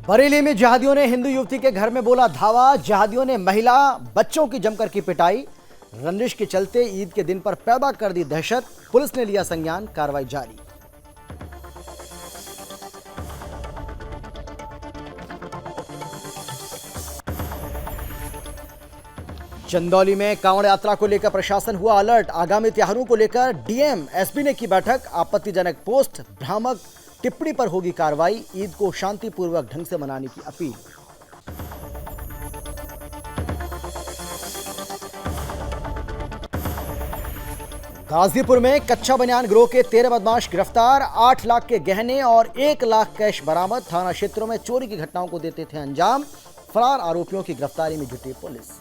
बरेली में जिहादियों ने हिंदू युवती के घर में बोला धावा। जिहादियों ने महिला बच्चों की जमकर की पिटाई। रंजिश के चलते ईद के दिन पर पैदा कर दी दहशत। पुलिस ने लिया संज्ञान, कार्रवाई जारी। चंदौली में कांवड़ यात्रा को लेकर प्रशासन हुआ अलर्ट। आगामी त्योहारों को लेकर डीएम एसपी ने की बैठक। आपत्तिजनक पोस्ट, भ्रामक टिप्पणी पर होगी कार्रवाई। ईद को शांतिपूर्वक ढंग से मनाने की अपील। गाजीपुर में कच्चा बनियान गिरोह के 13 बदमाश गिरफ्तार। 8 लाख के गहने और 1 लाख कैश बरामद। थाना क्षेत्रों में चोरी की घटनाओं को देते थे अंजाम। फरार आरोपियों की गिरफ्तारी में जुटी पुलिस।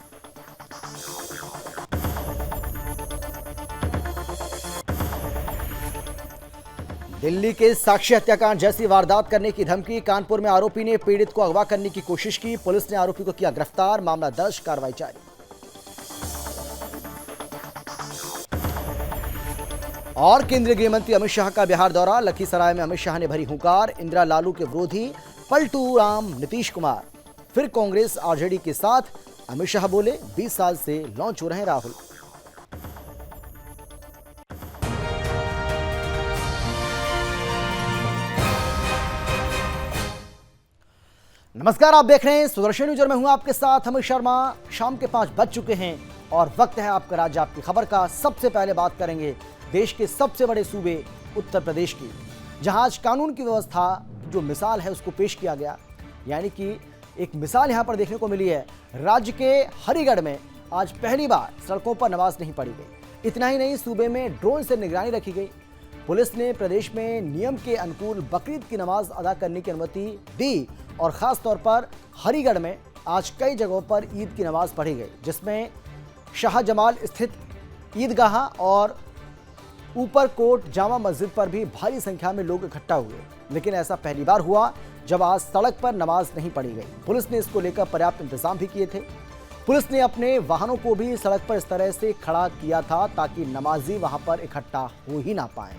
दिल्ली के साक्षी हत्याकांड जैसी वारदात करने की धमकी। कानपुर में आरोपी ने पीड़ित को अगवा करने की कोशिश की। पुलिस ने आरोपी को किया गिरफ्तार। मामला दर्ज, कार्रवाई जारी। और केंद्रीय गृह मंत्री अमित शाह का बिहार दौरा। लखीसराय में अमित शाह ने भरी हुंकार। इंदिरा लालू के विरोधी पलटू राम नीतीश कुमार फिर कांग्रेस आरजेडी के साथ। अमित शाह बोले 20 साल से लॉन्च हो रहे हैं राहुल। नमस्कार, आप देख रहे हैं सुदर्शन न्यूज और मैं हूं आपके साथ अमित शर्मा। शाम के 5 बज चुके हैं और वक्त है आपका राज्य आपकी खबर का। सबसे पहले बात करेंगे देश के सबसे बड़े सूबे उत्तर प्रदेश की, जहां आज कानून की व्यवस्था जो मिसाल है उसको पेश किया गया। यानी कि एक मिसाल यहां पर देखने को मिली है। राज्य के हरिगढ़ में आज पहली बार सड़कों पर नमाज नहीं पढ़ी गई। इतना ही नहीं, सूबे में ड्रोन से निगरानी रखी गई। पुलिस ने प्रदेश में नियम के अनुकूल बकरीद की नमाज अदा करने की अनुमति दी और खास तौर पर हरिगढ़ में आज कई जगहों पर ईद की नमाज पढ़ी गई, जिसमें शाहजमाल स्थित ईदगाह और ऊपरकोट जामा मस्जिद पर भी भारी संख्या में लोग इकट्ठा हुए। लेकिन ऐसा पहली बार हुआ जब आज सड़क पर नमाज नहीं पढ़ी गई। पुलिस ने इसको लेकर पर्याप्त इंतजाम भी किए थे। पुलिस ने अपने वाहनों को भी सड़क पर इस तरह से खड़ा किया था ताकि नमाजी वहां पर इकट्ठा हो ही ना पाए।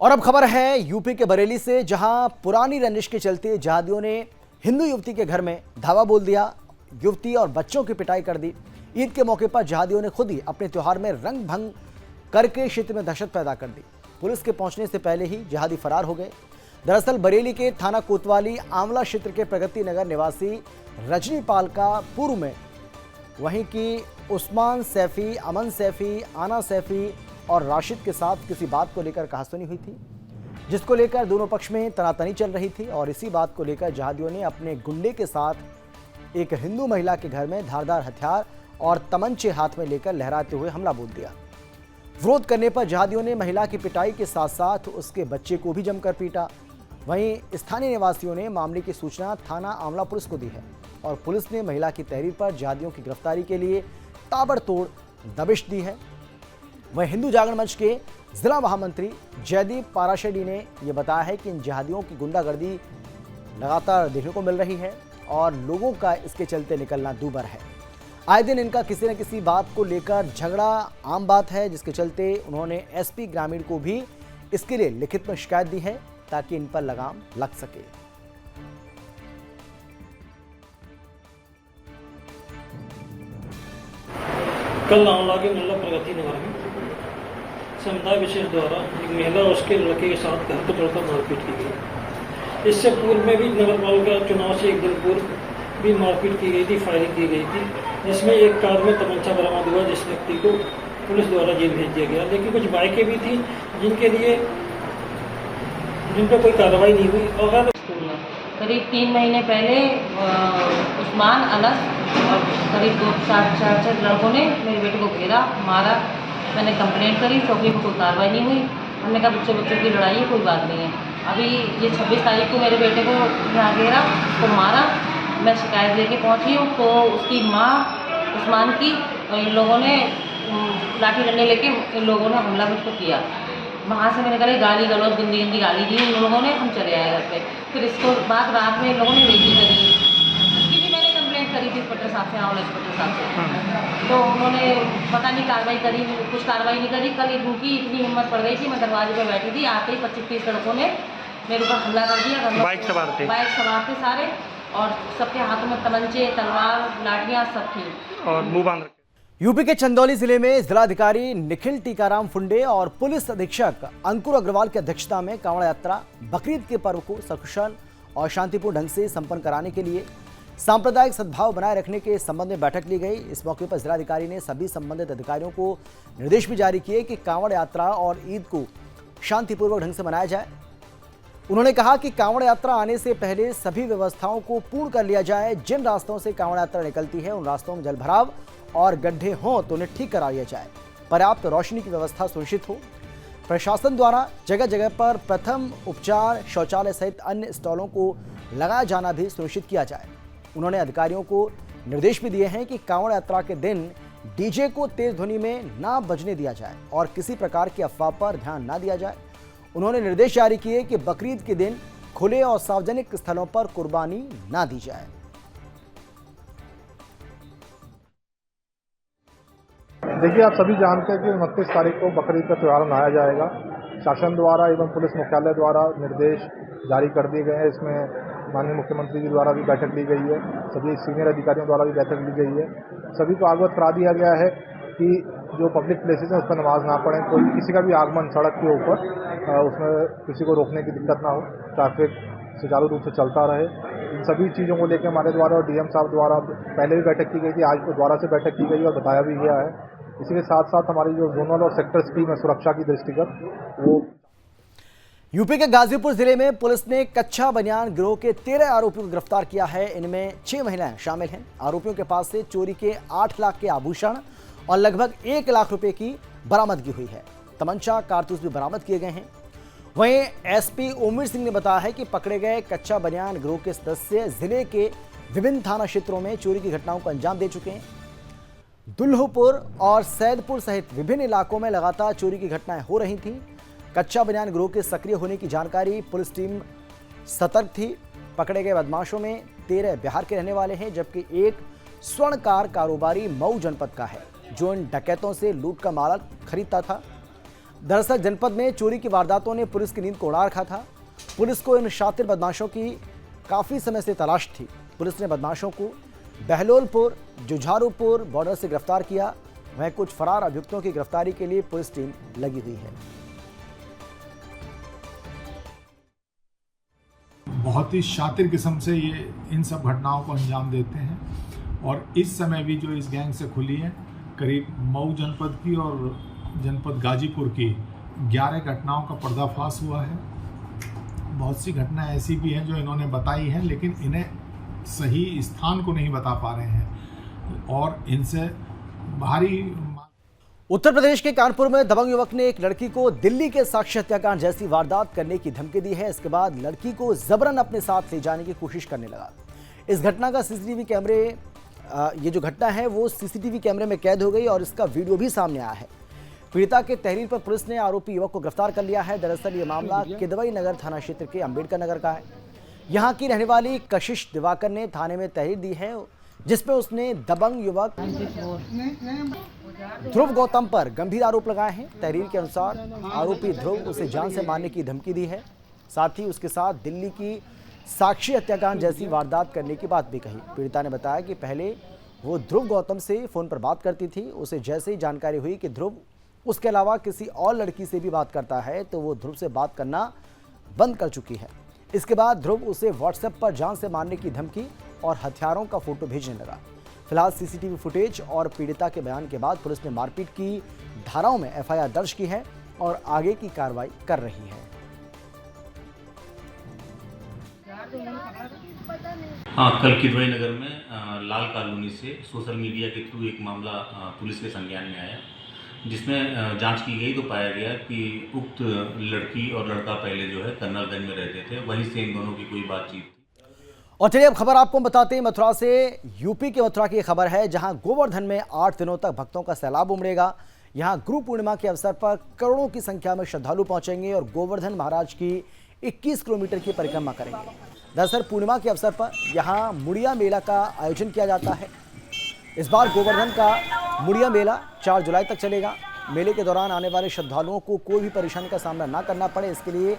और अब खबर है यूपी के बरेली से, जहां पुरानी रंजिश के चलते जिहादियों ने हिंदू युवती के घर में धावा बोल दिया। युवती और बच्चों की पिटाई कर दी। ईद के मौके पर जिहादियों ने खुद ही अपने त्योहार में रंग भंग करके क्षेत्र में दहशत पैदा कर दी। पुलिस के पहुंचने से पहले ही जिहादी फरार हो गए। दरअसल बरेली के थाना कोतवाली आंवला क्षेत्र के प्रगति नगर निवासी रजनीपाल का पूर्व में वहीं की उस्मान सैफी, अमन सैफी, आना सैफी और राशिद के साथ किसी बात को लेकर कहासुनी हुई थी, जिसको लेकर दोनों पक्ष में तनातनी चल रही थी। और इसी बात को लेकर जिहादियों ने अपने गुंडे के साथ एक हिंदू महिला के घर में धारदार हथियार और तमंचे हाथ में लेकर लहराते हुए हमला बोल दिया। विरोध करने पर जिहादियों ने महिला की पिटाई के साथ साथ उसके बच्चे को भी जमकर पीटा। वहीं स्थानीय निवासियों ने मामले की सूचना थाना आंवला पुलिस को दी है और पुलिस ने महिला की तहरीर पर जिहादियों की गिरफ्तारी के लिए ताबड़तोड़ दबिश दी है। वहीं हिंदू जागरण मंच के जिला महामंत्री जयदीप पाराशेडी ने यह बताया है कि इन जिहादियों की गुंडागर्दी लगातार देखने को मिल रही है और लोगों का इसके चलते निकलना दूभर है। आए दिन इनका किसी न किसी बात को लेकर झगड़ा आम बात है, जिसके चलते उन्होंने एसपी ग्रामीण को भी इसके लिए लिखित में शिकायत दी है ताकि इन पर लगाम लग सके। कल आंवला के मोहल्ला प्रगति नगर में समुदाय विशेष द्वारा एक महिला और उसके लड़के के साथ घर को तोड़कर मारपीट की गई। इससे पूर्व में भी नगर पालिका चुनाव से एक दिन पूर्व भी मारपीट की गई थी, फायरिंग की गई थी, जिसमें एक कार में तमंचा बरामद हुआ, जिस व्यक्ति को पुलिस द्वारा जेल भेज दिया गया। लेकिन कुछ बाइकें भी थी जिन पर कोई कार्रवाई नहीं हुई। और करीब 3 महीने पहले उस्मान, अनस और करीब 2-4 लड़कों ने मेरे बेटे को घेरा, मारा। मैंने कंप्लेंट करी, चौकी पर कोई कार्रवाई नहीं हुई। हमने कहा बच्चों की लड़ाई है, कोई बात नहीं है। अभी ये 26 तारीख को मेरे बेटे को यहाँ घेरा, उसको मारा। मैं शिकायत लेके पहुँची हूँ तो उसकी माँ उस्मान की और इन लोगों ने लाठी डंडे लेके इन लोगों ने हमला मुझको किया। वहाँ से मैंने कहा गाली गलौज गंदी गाली दी इन लोगों ने, हम चले आए घर पे। फिर इसको बाद रात में इन लोगों ने रेकी करी, उसकी भी मैंने कंप्लेंट करी थी इंस्पेक्टर साहब से, आंवला इंस्पेक्टर साहब से। तो उन्होंने पता नहीं कार्रवाई करी, कुछ कार्रवाई नहीं करी। कल उनकी इतनी हिम्मत पड़ गई कि मैं दरवाजे पर बैठी थी, आते ही 25-30 लड़कों ने मेरे ऊपर हमला कर दिया। बाइक सवार थे सारे, और सबके हाथों में तमंचे, तलवार, लाठियाँ सब थी और मुंह बांध रखे। यूपी के चंदौली जिले में जिलाधिकारी निखिल टीकाराम फुंडे और पुलिस अधीक्षक अंकुर अग्रवाल की अध्यक्षता में कांवड़ यात्रा बकरीद के पर्व को सकुशल और शांतिपूर्ण ढंग से संपन्न कराने के लिए सांप्रदायिक सद्भाव बनाए रखने के संबंध में बैठक ली गई। इस मौके पर जिलाधिकारी ने सभी संबंधित अधिकारियों को निर्देश भी जारी किए कि कांवड़ यात्रा और ईद को शांतिपूर्वक ढंग से मनाया जाए। उन्होंने कहा कि कांवड़ यात्रा आने से पहले सभी व्यवस्थाओं को पूर्ण कर लिया जाए। जिन रास्तों से कांवड़ यात्रा निकलती है उन रास्तों में जलभराव और गड्ढे हों तो उन्हें ठीक करा लिया जाए। पर्याप्त रोशनी की व्यवस्था सुनिश्चित हो। प्रशासन द्वारा जगह जगह पर प्रथम उपचार शौचालय सहित अन्य स्टॉलों को लगाया जाना भी सुनिश्चित किया जाए। उन्होंने अधिकारियों को निर्देश भी दिए हैं कि कांवड़ यात्रा के दिन डीजे को तेज ध्वनि में ना बजने दिया जाए और किसी प्रकार की अफवाह पर ध्यान ना दिया जाए। उन्होंने निर्देश जारी किए कि बकरीद के दिन खुले और सार्वजनिक स्थलों पर कुर्बानी ना दी जाए। देखिए, आप सभी जानते हैं कि 29 तारीख को बकरीद का त्यौहार मनाया जाएगा। शासन द्वारा एवं पुलिस मुख्यालय द्वारा निर्देश जारी कर दिए गए हैं। इसमें माननीय मुख्यमंत्री जी द्वारा भी बैठक ली गई है, सभी सीनियर अधिकारियों द्वारा भी बैठक ली गई है। सभी को अवगत करा दिया गया है कि जो पब्लिक प्लेसेस हैं उस पर नमाज ना पढ़ें। कोई किसी का भी आगमन सड़क के ऊपर उसमें किसी को रोकने की दिक्कत ना हो, ट्रैफिक सुचारू रूप से चलता रहे। इन सभी चीज़ों को लेकर हमारे द्वारा और डीएम साहब द्वारा पहले भी बैठक की गई थी, आज दोबारा से बैठक की गई और बताया भी गया है। इसी के साथ साथ हमारी जो जोनल और सेक्टर स्कीम है सुरक्षा की दृष्टिगत वो। यूपी के गाजीपुर जिले में पुलिस ने कच्चा बनियान गिरोह के 13 आरोपियों को गिरफ्तार किया है। इनमें 6 महिलाएं शामिल हैं। आरोपियों के पास से चोरी के 8 लाख के आभूषण और लगभग 1 लाख रुपए की बरामदगी हुई है। तमंचा कारतूस भी बरामद किए गए हैं। वहीं एसपी ओमिर सिंह ने बताया है कि पकड़े गए कच्चा बनियान गिरोह के सदस्य जिले के विभिन्न थाना क्षेत्रों में चोरी की घटनाओं को अंजाम दे चुके हैं। दुल्होपुर और सैदपुर सहित विभिन्न इलाकों में लगातार चोरी की घटनाएं हो रही थीं। कच्चा बनियान गिरोह के सक्रिय होने की जानकारी पुलिस टीम सतर्क थी। पकड़े गए बदमाशों में 13 बिहार के रहने वाले हैं, जबकि एक स्वर्णकार कारोबारी मऊ जनपद का है जो इन डकैतों से लूट का माल खरीदता था। दरअसल जनपद में चोरी की वारदातों ने पुलिस की नींद को उड़ा रखा था। पुलिस को इन शातिर बदमाशों की काफी समय से तलाश थी। पुलिस ने बदमाशों को बहलोलपुर जुझारूपुर बॉर्डर से गिरफ्तार किया। वहीं कुछ फरार अभियुक्तों की गिरफ्तारी के लिए पुलिस टीम लगी हुई है। बहुत ही शातिर किस्म से ये इन सब घटनाओं को अंजाम देते हैं और इस समय भी जो इस गैंग से खुली है करीब मऊ जनपद की और जनपद गाजीपुर की 11 घटनाओं का पर्दाफाश हुआ है। बहुत सी घटनाएं ऐसी भी हैं जो इन्होंने बताई हैं लेकिन इन्हें सही स्थान को नहीं बता पा रहे हैं और इनसे भारी। उत्तर प्रदेश के कानपुर में दबंग युवक ने एक लड़की को दिल्ली के साक्ष्य हत्याकांड जैसी वारदात करने की धमकी दी है। इसके बाद लड़की को जबरन अपने साथ ले जाने की कोशिश करने लगा। इस घटना का सीसीटीवी कैमरे ये जो घटना है वो सीसीटीवी कैमरे में कैद हो गई और इसका वीडियो भी सामने आया है। पीड़िता के तहरीर पर पुलिस ने आरोपी युवक को गिरफ्तार कर लिया है। दरअसल ये मामला किदवई नगर थाना क्षेत्र के अंबेडकर नगर का है। यहाँ की रहने वाली कशिश दिवाकर ने थाने में तहरीर दी है जिसमें उसने दबंग युवक ध्रुव गौतम पर गंभीर आरोप लगाए हैं। तहरीर के अनुसार आरोपी ध्रुव उसे जान से मारने की धमकी दी है। साथ ही उसके साथ दिल्ली की साक्षी हत्याकांड जैसी वारदात करने की बात भी कही। पीड़िता ने बताया कि पहले वो ध्रुव गौतम से फोन पर बात करती थी। उसे जैसे ही जानकारी हुई कि ध्रुव उसके अलावा किसी और लड़की से भी बात करता है तो वो ध्रुव से बात करना बंद कर चुकी है। इसके बाद ध्रुव उसे व्हाट्सएप पर जान से मारने की धमकी और हथियारों का फोटो भेजने लगा। फिलहाल सीसीटीवी फुटेज और पीड़िता के बयान के बाद पुलिस ने मारपीट की धाराओं में एफआईआर दर्ज की है और आगे की कार्रवाई कर रही है। हाँ, कल किदवई नगर में लाल कॉलोनी से सोशल मीडिया के थ्रू एक मामला पुलिस के संज्ञान में आया जिसमें जांच की गई तो पाया गया कि उक्त लड़की और लड़का पहले जो है कर्नलगंज में रहते थे, वहीं से इन दोनों की कोई बातचीत थी। और चलिए अब खबर आपको बताते हैं मथुरा से। यूपी के मथुरा की खबर है जहां गोवर्धन में 8 दिनों तक भक्तों का सैलाब उमड़ेगा। यहां गुरु पूर्णिमा के अवसर पर करोड़ों की संख्या में श्रद्धालु पहुंचेंगे और गोवर्धन महाराज की 21 किलोमीटर की परिक्रमा करेंगे। दरअसल पूर्णिमा के अवसर पर यहां मुड़िया मेला का आयोजन किया जाता है। इस बार गोवर्धन का मुड़िया मेला 4 जुलाई तक चलेगा। मेले के दौरान आने वाले श्रद्धालुओं को कोई भी परेशानी का सामना ना करना पड़े, इसके लिए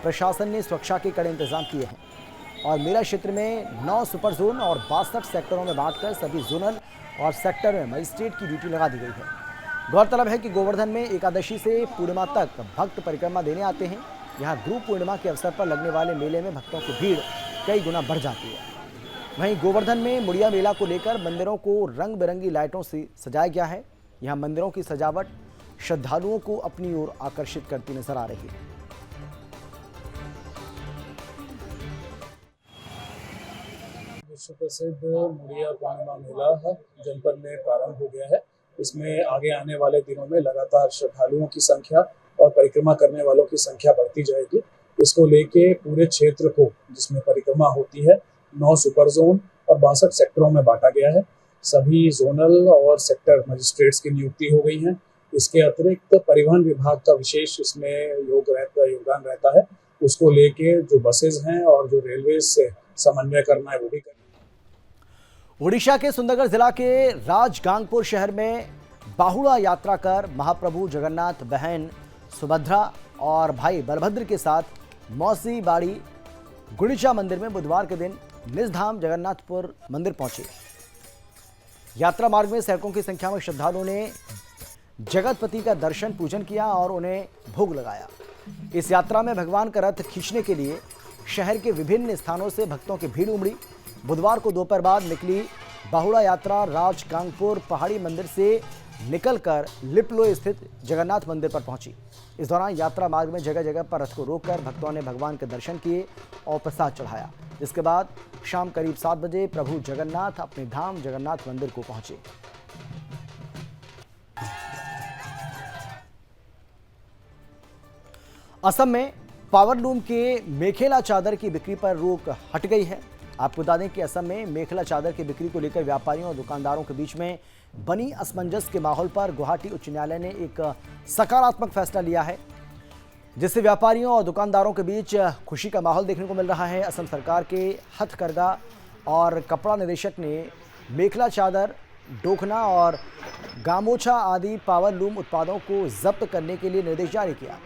प्रशासन ने सुरक्षा के कड़े इंतजाम किए हैं और मेला क्षेत्र में 9 सुपर जोन और 62 सेक्टरों में बांटकर सभी जोनल और सेक्टर में मजिस्ट्रेट की ड्यूटी लगा दी गई है। गौरतलब है कि गोवर्धन में एकादशी से पूर्णिमा तक भक्त परिक्रमा देने आते हैं। यहाँ गुरु पूर्णिमा के अवसर पर लगने वाले मेले में भक्तों की भीड़ कई गुना बढ़ जाती है। वहीं गोवर्धन में मुड़िया मेला को लेकर मंदिरों को रंग बिरंगी लाइटों से सजाया गया है। यहाँ मंदिरों की सजावट श्रद्धालुओं को अपनी ओर आकर्षित करती नजर आ रही है। विश्व प्रसिद्ध मुड़िया पूर्णिमा मेला जनपद में प्रारंभ हो गया है। इसमें आगे आने वाले दिनों में लगातार श्रद्धालुओं की संख्या और परिक्रमा करने वालों की संख्या बढ़ती जाएगी। इसको लेके पूरे क्षेत्र को जिसमें परिक्रमा होती है 9 सुपर जोन और 62 सेक्टरों में बांटा गया है। सभी जोनल और सेक्टर मजिस्ट्रेट्स की नियुक्ति हो गई है। इसके अतिरिक्त परिवहन विभाग का विशेष इसमें योगदान रहता है। उसको लेके जो बसेज हैं और जो रेलवे से समन्वय करना है वो भी करें। ओडिशा के सुंदरगढ़ जिला के राजगांगपुर शहर में बाहुड़ा यात्रा कर महाप्रभु जगन्नाथ बहन सुभद्रा और भाई बलभद्र के साथ मौसी बाड़ी गुंडीचा मंदिर में बुधवार के दिन निजधाम जगन्नाथपुर मंदिर पहुंचे। यात्रा मार्ग में सैकड़ों की संख्या में श्रद्धालुओं ने जगतपति का दर्शन पूजन किया और उन्हें भोग लगाया। इस यात्रा में भगवान का रथ खींचने के लिए शहर के विभिन्न स्थानों से भक्तों की भीड़ उमड़ी। बुधवार को दोपहर बाद निकली बाहुड़ा यात्रा राजगांगपुर पहाड़ी मंदिर से निकलकर लिपलो स्थित जगन्नाथ मंदिर पर पहुंची। इस दौरान यात्रा मार्ग में जगह जगह पर रथ को रोककर भक्तों ने भगवान के दर्शन किए और प्रसाद चढ़ाया। इसके बाद शाम करीब 7 बजे प्रभु जगन्नाथ अपने धाम जगन्नाथ मंदिर को पहुंचे। असम में पावरलूम के मेखेला चादर की बिक्री पर रोक हट गई है। आपको बता दें कि असम में मेखला चादर की बिक्री को लेकर व्यापारियों और दुकानदारों के बीच में बनी असमंजस के माहौल पर गुवाहाटी उच्च न्यायालय ने एक सकारात्मक फैसला लिया है, जिससे व्यापारियों और दुकानदारों के बीच खुशी का माहौल देखने को मिल रहा है। असम सरकार के हथकरघा और कपड़ा निदेशक ने मेखला चादर, डोखना और गामोछा आदि पावरलूम उत्पादों को जब्त करने के लिए निर्देश जारी किया।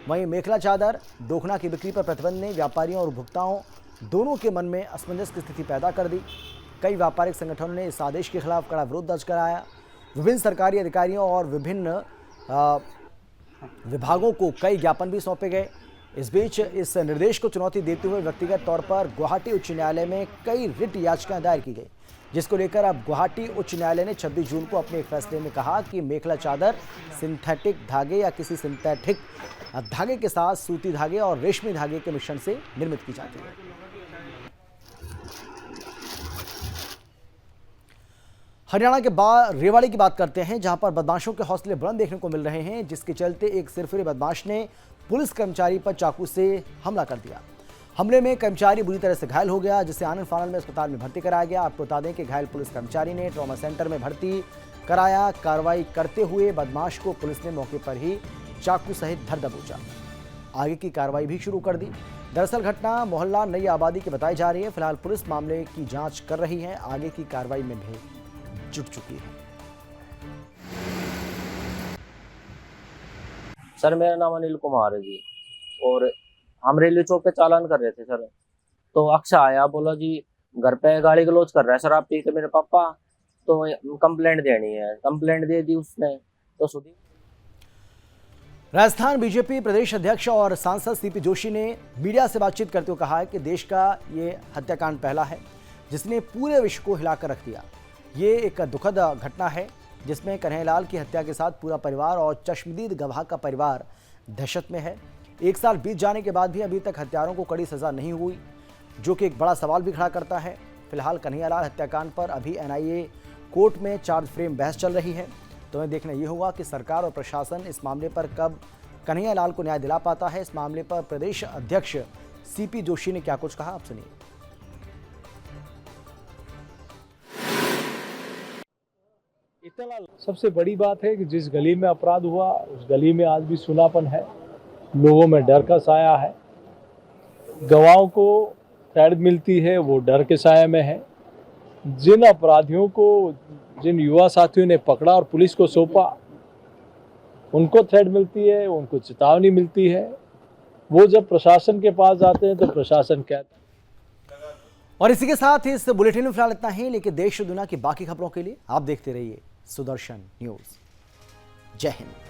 वहीं मेखला चादर, डोखना की बिक्री पर प्रतिबंध ने व्यापारियों और उपभोक्ताओं दोनों के मन में असमंजस की स्थिति पैदा कर दी। कई व्यापारिक संगठनों ने इस आदेश के खिलाफ कड़ा विरोध दर्ज कराया। विभिन्न सरकारी अधिकारियों और विभिन्न विभागों को कई ज्ञापन भी सौंपे गए। इस बीच इस निर्देश को चुनौती देते हुए व्यक्तिगत तौर पर गुवाहाटी उच्च न्यायालय में कई रिट याचिकाएं दायर की गई, जिसको लेकर अब गुवाहाटी उच्च न्यायालय ने 26 जून को अपने एक फैसले में कहा कि मेखला चादर सिंथेटिक धागे या किसी सिंथेटिक धागे के साथ सूती धागे और रेशमी धागे के मिश्रण से निर्मित की जाती है। हरियाणा के रेवाड़ी की बात करते हैं, जहां पर बदमाशों के हौसले बुलंद देखने को मिल रहे हैं, जिसके चलते एक सिरफिरे बदमाश ने पुलिस कर्मचारी पर चाकू से हमला कर दिया। हमले में कर्मचारी बुरी तरह से घायल हो गया, जिसे आनंद फानल में अस्पताल में भर्ती कराया गया। आपको बता दें कि घायल पुलिस कर्मचारी ने ट्रॉमा सेंटर में भर्ती कराया। कार्रवाई करते हुए बदमाश को पुलिस ने मौके पर ही चाकू सहित धर दबोचा। आगे की कार्रवाई भी शुरू कर दी। दरअसल घटना मोहल्ला नई आबादी की बताई जा रही है। फिलहाल पुलिस मामले की जांच कर रही है, आगे की कार्रवाई में भी जुट चुकी है। सर मेरा नाम अनिल कुमार है जी, और हम रेलवे चौक पे चालान कर रहे थे सर। तो अक्षय आया, बोला जी घर पे गाड़ी गलौज कर रहा है शराब पी के मेरे पापा, तो कंप्लेंट देनी है। कंप्लेंट दे दी उसने। तो सुधी राजस्थान बीजेपी प्रदेश अध्यक्ष और सांसद सीपी जोशी ने मीडिया से बातचीत करते हुए कहा है कि देश का ये हत्याकांड पहला है जिसने पूरे विश्व को हिलाकर रख दिया। ये एक दुखद घटना है जिसमें कन्हैयालाल की हत्या के साथ पूरा परिवार और चश्मदीद गवाह का परिवार दहशत में है। 1 साल बीत जाने के बाद भी अभी तक हत्यारों को कड़ी सजा नहीं हुई, जो कि एक बड़ा सवाल भी खड़ा करता है। फिलहाल कन्हैयालाल हत्याकांड पर अभी एनआईए कोर्ट में चार्ज फ्रेम बहस चल रही है। तो हमें देखना ये होगा कि सरकार और प्रशासन इस मामले पर कब कन्हैयालाल को न्याय दिला पाता है। इस मामले पर प्रदेश अध्यक्ष सीपी जोशी ने क्या कुछ कहा, आप सुनिए। सबसे बड़ी बात है कि जिस गली में अपराध हुआ उस गली में आज भी सुनापन है, लोगों में डर का साया है। गवाहों को साइड मिलती है वो डर के साये में है। जिन अपराधियों को जिन युवा साथियों ने पकड़ा और पुलिस को सौंपा, उनको थ्रेट मिलती है, उनको चेतावनी मिलती है। वो जब प्रशासन के पास जाते हैं तो प्रशासन कहता है। और इसी के साथ इस बुलेटिन में फिलहाल इतना ही, लेकिन देश और दुनिया की बाकी खबरों के लिए आप देखते रहिए सुदर्शन न्यूज। जय हिंद।